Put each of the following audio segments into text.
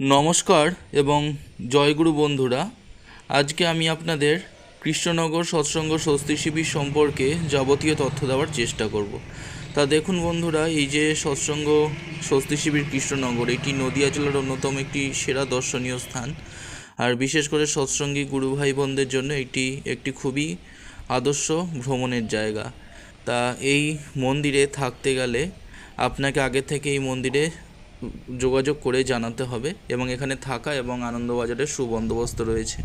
নমস্কার এবং জয়গুরু বন্ধুরা। আজকে আমি আপনাদের কৃষ্ণনগর সৎসঙ্গ স্বস্তি শিবির সম্পর্কে যাবতীয় তথ্য দেওয়ার চেষ্টা করব। তা দেখুন বন্ধুরা, এই যে সৎসঙ্গ স্বস্তি শিবির কৃষ্ণনগর, এটি নদিয়া জেলার অন্যতম একটি সেরা দর্শনীয় স্থান। আর বিশেষ করে সৎসঙ্গী গুরু ভাই বোনদের জন্য এটি একটি খুবই আদর্শ ভ্রমণের জায়গা। তা এই মন্দিরে থাকতে গেলে আপনাকে আগে থেকে এই মন্দিরে যোগাযোগ করে জানাতে হবে, এবং এখানে থাকা এবং আনন্দবাজারের সুবন্দোবস্ত রয়েছে।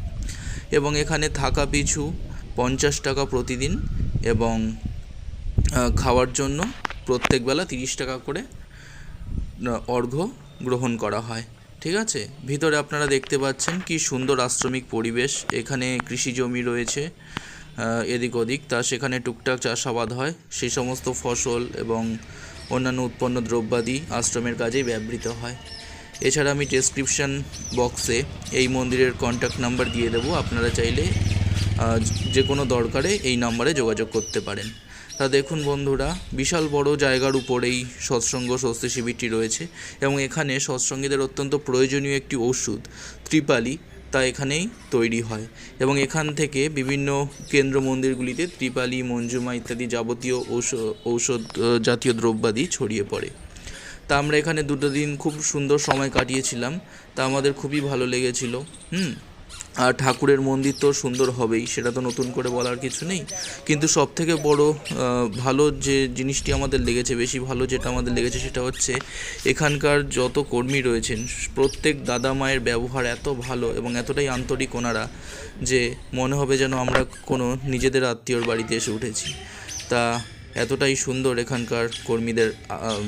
এবং এখানে থাকা পিছু 50 টাকা প্রতিদিন, এবং খাওয়ার জন্য প্রত্যেক বেলা 30 টাকা করে অর্ঘ্য গ্রহণ করা হয়। ঠিক আছে, ভিতরে আপনারা দেখতে পাচ্ছেন কি সুন্দর আশ্রমিক পরিবেশ। এখানে কৃষি জমি রয়েছে এদিক ওদিক, তা সেখানে টুকটাক চাষাবাদ হয়। সেই সমস্ত ফসল এবং অন্যান্য উৎপন্ন দ্রব্যাদি আশ্রমের কাজেই ব্যবহৃত হয়। এছাড়া আমি ডেসক্রিপশান বক্সে এই মন্দিরের কন্ট্যাক্ট নাম্বার দিয়ে দেবো, আপনারা চাইলে যে কোনো দরকারে এই নাম্বারে যোগাযোগ করতে পারেন। তা দেখুন বন্ধুরা, বিশাল বড় জায়গার উপর এই সৎসঙ্গ স্বস্তি শিবিরটি রয়েছে, এবং এখানে সৎসঙ্গীদের অত্যন্ত প্রয়োজনীয় একটি ওষুধ ত্রিপালি তা এখানেই তৈরি হয়, এবং এখান থেকে বিভিন্ন কেন্দ্র মন্দিরগুলিতে ত্রিপালি, মঞ্জুমা ইত্যাদি যাবতীয় ঔষধ জাতীয় দ্রব্যাদি ছড়িয়ে পড়ে। তা আমরা এখানে 2 দিন খুব সুন্দর সময় কাটিয়েছিলাম, তা আমাদের খুবই ভালো লেগেছিল। আর ঠাকুরের মন্দির তো সুন্দর হবেই, সেটা তো নতুন করে বলার কিছু নেই। কিন্তু সবথেকে বড় ভালো যে জিনিসটি আমাদের লেগেছে, বেশি ভালো যেটা আমাদের লেগেছে, সেটা হচ্ছে এখানকার যত কর্মী রয়েছেন প্রত্যেক দাদা মায়ের ব্যবহার এত ভালো এবং এতটাই আন্তরিক ওনারা, যে মনে হবে যেন আমরা কোনো নিজেদের আত্মীয়র বাড়িতে এসে উঠেছি। তা এতটাই সুন্দর এখানকার কর্মীদের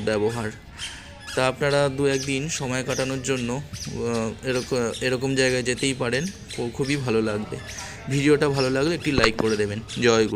ব্যবহার। তা আপনারা 2-1 দিন সময় কাটানোর জন্য এরকম জায়গায় যেতেই পারেন, খুবই ভালো লাগবে। ভিডিওটা ভালো লাগলে একটি লাইক করে দেবেন। জয় গুরু।